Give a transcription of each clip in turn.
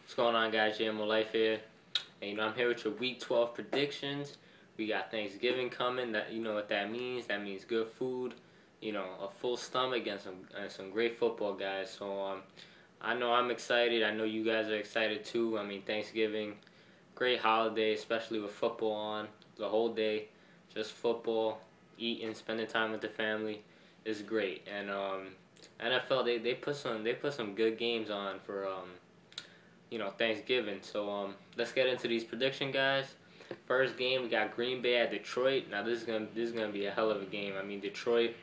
What's going on, guys? JMO Life here, and I'm here with your Week 12 predictions. We got Thanksgiving coming. That you know what that means? That means good food. A full stomach and some great football, guys. So I know I'm excited. I know you guys are excited too. I mean, Thanksgiving, great holiday, especially with football on the whole day. Just football, eating, spending time with the family is great. And NFL they put some good games on for Thanksgiving. So let's get into these prediction, guys. First game, we got Green Bay at Detroit. Now this is gonna be a hell of a game. I mean, Detroit,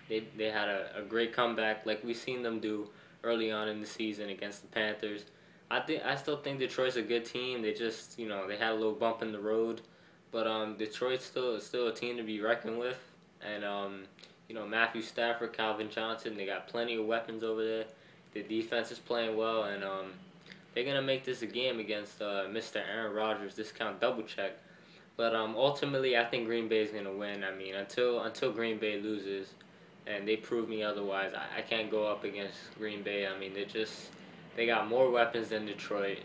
they had a great comeback like we've seen them do early on in the season against the Panthers. I still think Detroit's a good team. They just they had a little bump in the road, but Detroit's still a team to be reckoned with. And Matthew Stafford, Calvin Johnson, they got plenty of weapons over there. The defense is playing well, and they're gonna make this a game against Mr. Aaron Rodgers. Discount double check, but ultimately I think Green Bay is gonna win. I mean, until Green Bay loses, and they prove me otherwise, I can't go up against Green Bay. I mean, they got more weapons than Detroit,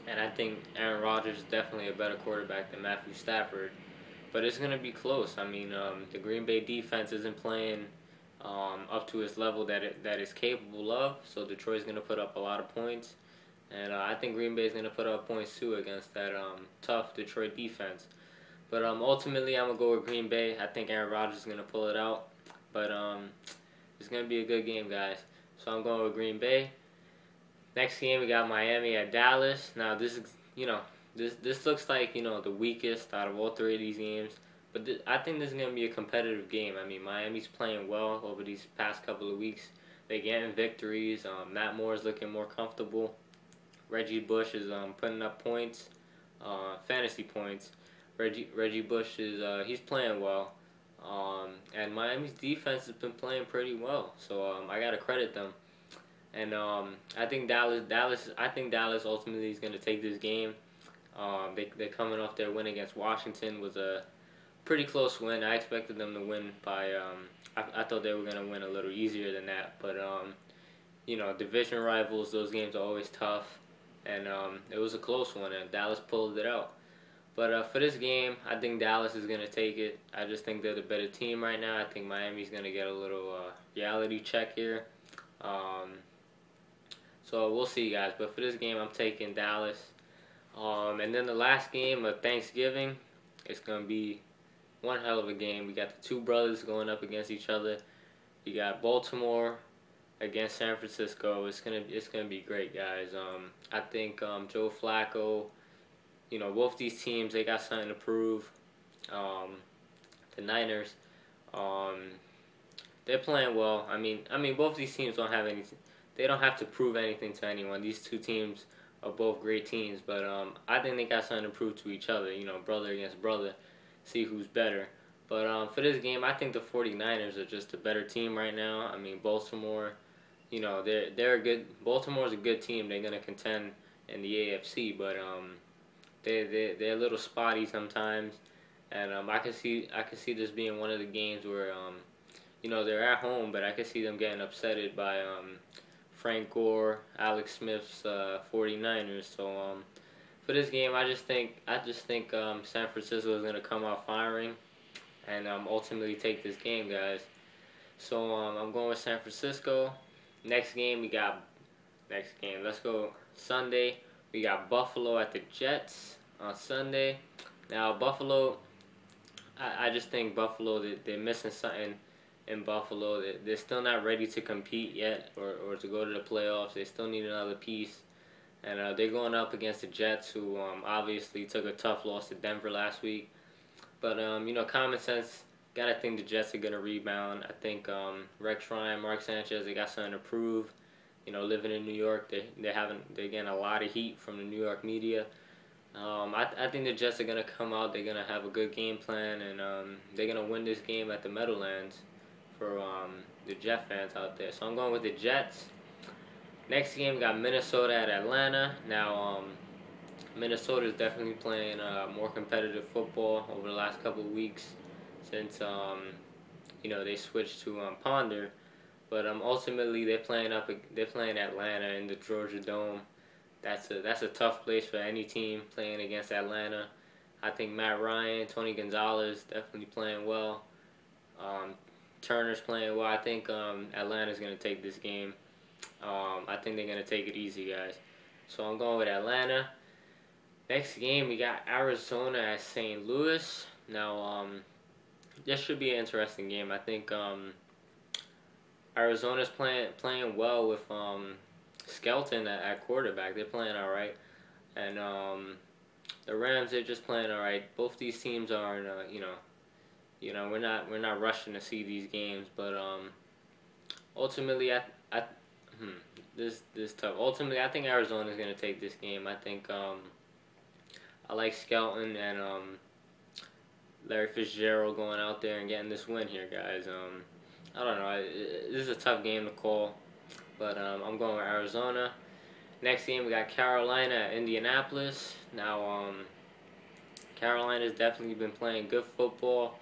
and I think Aaron Rodgers is definitely a better quarterback than Matthew Stafford. But it's gonna be close. I mean, the Green Bay defense isn't playing up to its level that it's capable of. So Detroit's going to put up a lot of points. And I think Green Bay's going to put up points too against that tough Detroit defense. But ultimately, I'm going to go with Green Bay. I think Aaron Rodgers is going to pull it out. But it's going to be a good game, guys. So I'm going with Green Bay. Next game, we got Miami at Dallas. Now, this is, this looks like, the weakest out of all three of these games. But I think this is going to be a competitive game. I mean, Miami's playing well over these past couple of weeks. They're getting victories. Matt Moore is looking more comfortable. Reggie Bush is putting up points, fantasy points. Reggie Bush is he's playing well. And Miami's defense has been playing pretty well. So I got to credit them. And I think Dallas ultimately is going to take this game. They're coming off their win against Washington. Was a pretty close win. I expected them to win by I thought they were going to win a little easier than that, but division rivals, those games are always tough, and it was a close one, and Dallas pulled it out. But for this game, I think Dallas is going to take it. I just think they're the better team right now. I think Miami's going to get a little reality check here. So we'll see, guys. But for this game, I'm taking Dallas. And then the last game of Thanksgiving, it's going to be one hell of a game. We got the two brothers going up against each other. You got Baltimore against San Francisco. It's gonna be great, guys. I think Joe Flacco. Both these teams, they got something to prove. The Niners, they're playing well. I mean, both these teams don't have anything. They don't have to prove anything to anyone. These two teams are both great teams, but I think they got something to prove to each other. Brother against brother. See who's better. But for this game, I think the 49ers are just a better team right now. I mean, Baltimore, they're a good. Baltimore's a good team. They're gonna contend in the AFC, but they're a little spotty sometimes, and I can see this being one of the games where they're at home, but I can see them getting upsetted by Frank Gore, Alex Smith's 49ers. So for this game, I just think San Francisco is gonna come out firing, and ultimately take this game, guys. So I'm going with San Francisco. Next game, let's go Sunday. We got Buffalo at the Jets on Sunday. Now Buffalo, I just think Buffalo, they're missing something in Buffalo. They're still not ready to compete yet, or to go to the playoffs. They still need another piece. And they're going up against the Jets, who obviously took a tough loss to Denver last week. But, common sense, gotta think the Jets are going to rebound. I think Rex Ryan, Mark Sanchez, they got something to prove. Living in New York, they're getting a lot of heat from the New York media. I think the Jets are going to come out. They're going to have a good game plan, and they're going to win this game at the Meadowlands for the Jet fans out there. So I'm going with the Jets. Next game, we got Minnesota at Atlanta. Now, Minnesota is definitely playing more competitive football over the last couple of weeks since they switched to Ponder. But ultimately, they're playing Atlanta in the Georgia Dome. that's a tough place for any team playing against Atlanta. I think Matt Ryan, Tony Gonzalez definitely playing well. Um, Turner's playing well. I think Atlanta's gonna take this game. I think they're gonna take it easy, guys. So I'm going with Atlanta. Next game we got Arizona at St. Louis. Now this should be an interesting game. I think Arizona's playing well with Skelton at quarterback. They're playing all right, and the Rams they're just playing all right. Both these teams are, we're not rushing to see these games, but ultimately I this tough. Ultimately, I think Arizona's gonna take this game. I think I like Skelton and Larry Fitzgerald going out there and getting this win here, guys. I don't know. This is a tough game to call, but I'm going with Arizona. Next game, we got Carolina at Indianapolis. Now, Carolina's definitely been playing good football,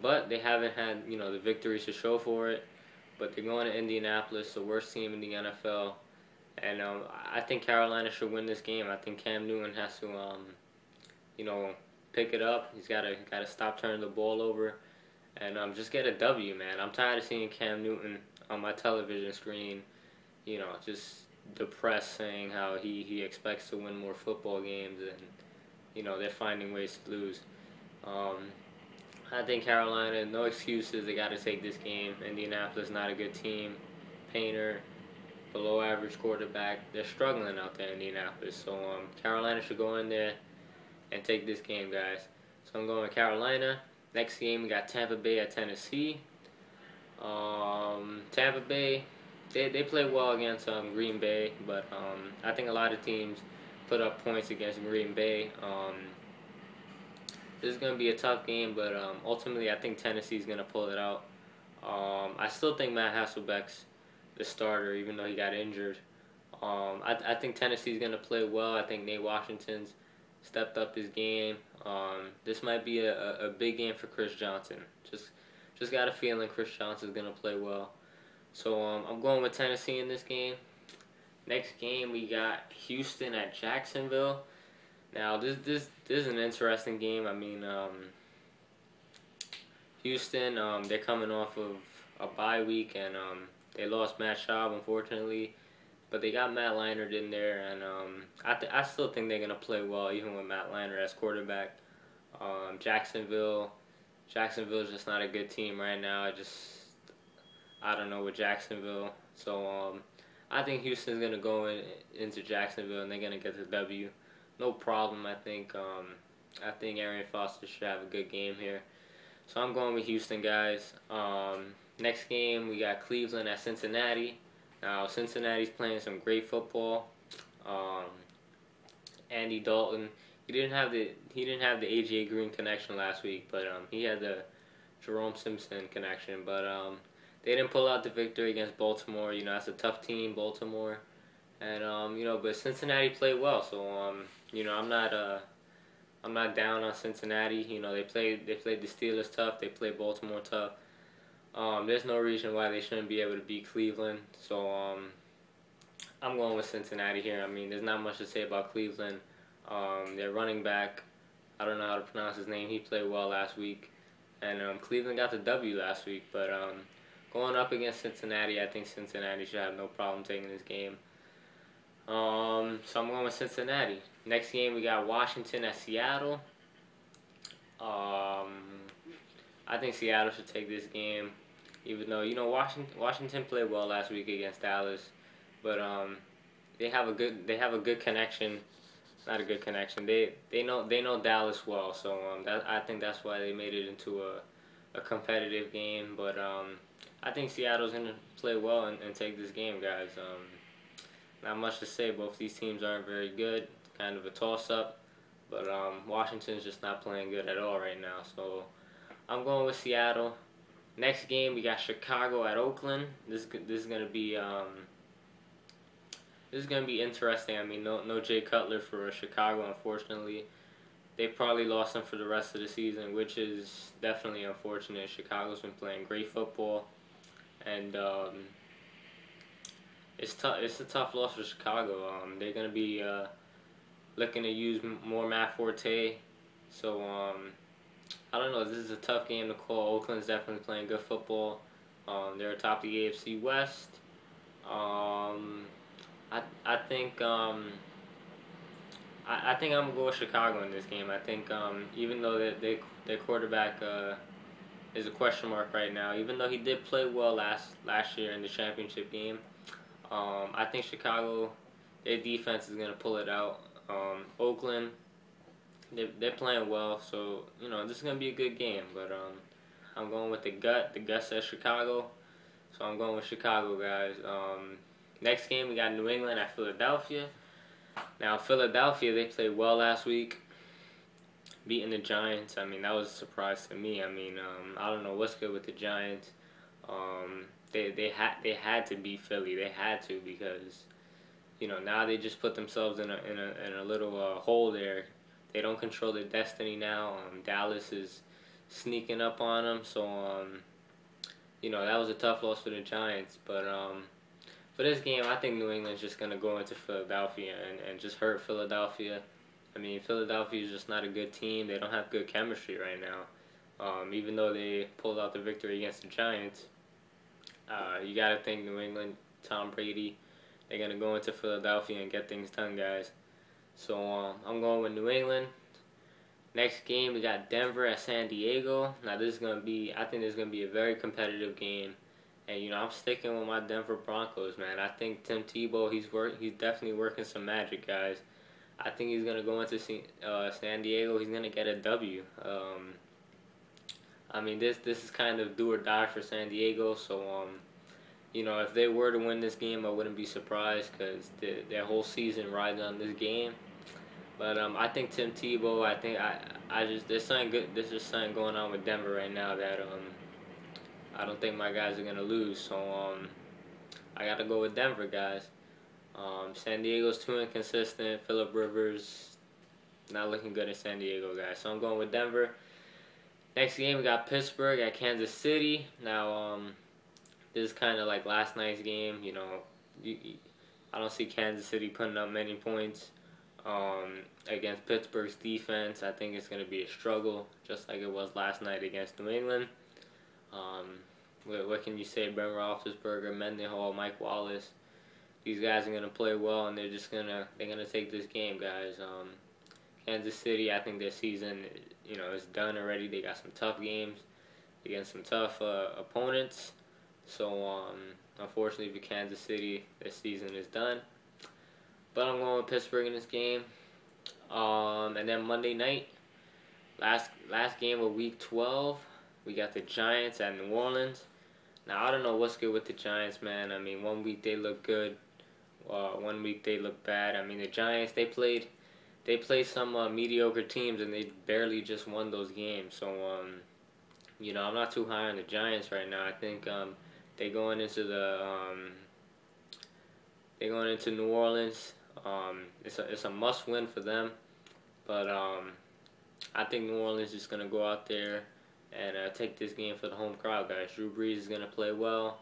but they haven't had, the victories to show for it. But they're going to Indianapolis, the worst team in the NFL. And I think Carolina should win this game. I think Cam Newton has to, pick it up. He's got to stop turning the ball over and just get a W, man. I'm tired of seeing Cam Newton on my television screen, just depressed, saying how he expects to win more football games, and they're finding ways to lose. I think Carolina, no excuses. They got to take this game. Indianapolis not a good team. Painter, below average quarterback. They're struggling out there in Indianapolis. So Carolina should go in there and take this game, guys. So I'm going with Carolina. Next game, we got Tampa Bay at Tennessee. Tampa Bay, they play well against Green Bay, but I think a lot of teams put up points against Green Bay. This is going to be a tough game, but ultimately I think Tennessee's going to pull it out. I still think Matt Hasselbeck's the starter, even though he got injured. I think Tennessee's going to play well. I think Nate Washington's stepped up his game. This might be a big game for Chris Johnson. Just got a feeling Chris Johnson's going to play well. So I'm going with Tennessee in this game. Next game, we got Houston at Jacksonville. Now, this is an interesting game. I mean, Houston, they're coming off of a bye week, and they lost Matt Schaub, unfortunately. But they got Matt Leinart in there, and I still think they're going to play well, even with Matt Leinart as quarterback. Jacksonville's just not a good team right now. I don't know with Jacksonville. So I think Houston's going to go into Jacksonville, and they're going to get the W. No problem, I think. I think Arian Foster should have a good game here. So I'm going with Houston, guys. Next game, we got Cleveland at Cincinnati. Now, Cincinnati's playing some great football. Andy Dalton, he didn't have the AJ Green connection last week, but he had the Jerome Simpson connection. But they didn't pull out the victory against Baltimore. That's a tough team, Baltimore. And but Cincinnati played well, so I'm not down on Cincinnati. They played the Steelers tough. They played Baltimore tough. There's no reason why they shouldn't be able to beat Cleveland. So I'm going with Cincinnati here. I mean, there's not much to say about Cleveland. Their running back, I don't know how to pronounce his name. He played well last week, and Cleveland got the W last week. But going up against Cincinnati, I think Cincinnati should have no problem taking this game. So I'm going with Cincinnati. Next game, we got Washington at Seattle. I think Seattle should take this game, even though Washington played well last week against Dallas, but they have a good connection. Not a good connection. They know Dallas well, so I think that's why they made it into a competitive game. But I think Seattle's gonna play well and take this game, guys. Not much to say. Both these teams aren't very good. Kind of a toss-up. But Washington's just not playing good at all right now. So I'm going with Seattle. Next game, we got Chicago at Oakland. This is gonna be interesting. I mean, no Jay Cutler for Chicago, unfortunately. They probably lost him for the rest of the season, which is definitely unfortunate. Chicago's been playing great football, and It's tough. It's a tough loss for Chicago. They're gonna be looking to use more Matt Forte. So I don't know. This is a tough game to call. Oakland's definitely playing good football. They're atop the AFC West. Um, I think I think I'm gonna go with Chicago in this game. I think even though their quarterback is a question mark right now, even though he did play well last year in the championship game, I think Chicago, their defense is gonna pull it out. Oakland, they're playing well, so you know this is gonna be a good game. But I'm going with the gut. The gut says Chicago, so I'm going with Chicago, guys. Next game we got New England at Philadelphia. Now Philadelphia, they played well last week, beating the Giants. I mean that was a surprise to me. I mean I don't know what's good with the Giants. They had to beat Philly. They had to because you know now they just put themselves in a little hole there. They don't control their destiny now. Dallas is sneaking up on them. So you know that was a tough loss for the Giants. But for this game, I think New England's just gonna go into Philadelphia and just hurt Philadelphia. I mean Philadelphia is just not a good team. They don't have good chemistry right now. Even though they pulled out the victory against the Giants, you got to think New England, Tom Brady, they're going to go into Philadelphia and get things done, guys. So I'm going with New England. Next game, we got Denver at San Diego. Now this is going to be, I think this is going to be a very competitive game. And, you know, I'm sticking with my Denver Broncos, man. I think Tim Tebow, he's definitely working some magic, guys. I think he's going to go into San Diego. He's going to get a W. I mean, this is kind of do or die for San Diego. So, you know, if they were to win this game, I wouldn't be surprised because their whole season rides on this game. But I think Tim Tebow. I just there's something good. There's just something going on with Denver right now that I don't think my guys are gonna lose. So I got to go with Denver, guys. San Diego's too inconsistent. Phillip Rivers not looking good in San Diego, guys. So I'm going with Denver. Next game, we got Pittsburgh at Kansas City. Now, this is kind of like last night's game. You know, I don't see Kansas City putting up many points against Pittsburgh's defense. I think it's going to be a struggle, just like it was last night against New England. What can you say? Ben Roethlisberger, Mendenhall, Mike Wallace. These guys are going to play well, and they're gonna take this game, guys. Kansas City, I think their season, you know, is done already. They got some tough games against some tough opponents. So, unfortunately for Kansas City, their season is done. But I'm going with Pittsburgh in this game. And then Monday night, last game of Week 12, we got the Giants at New Orleans. Now, I don't know what's good with the Giants, man. I mean, 1 week they look good. 1 week they look bad. I mean, the Giants, they played some mediocre teams, and they barely just won those games. So, you know, I'm not too high on the Giants right now. I think they're going into New Orleans. It's a must win for them, but I think New Orleans is gonna go out there and take this game for the home crowd, guys. Drew Brees is gonna play well,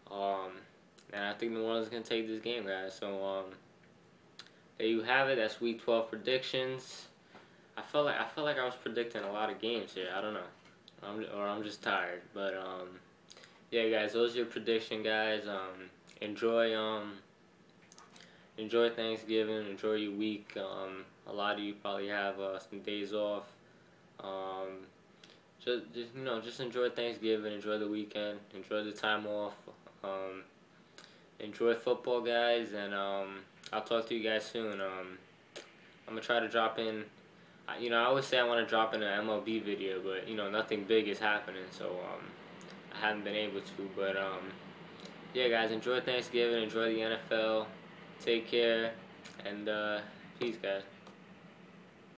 and I think New Orleans is gonna take this game, guys. So there you have it. That's Week 12 predictions. I felt like I was predicting a lot of games here. I don't know, I'm just tired. But yeah, guys, those are your prediction, guys. Enjoy Thanksgiving. Enjoy your week. A lot of you probably have some days off. Just enjoy Thanksgiving. Enjoy the weekend. Enjoy the time off. Enjoy football, guys, and I'll talk to you guys soon. I'm gonna try to drop in. You know, I always say I want to drop in an MLB video, but you know, nothing big is happening, so I haven't been able to. But yeah, guys, enjoy Thanksgiving. Enjoy the NFL. Take care, and peace, guys.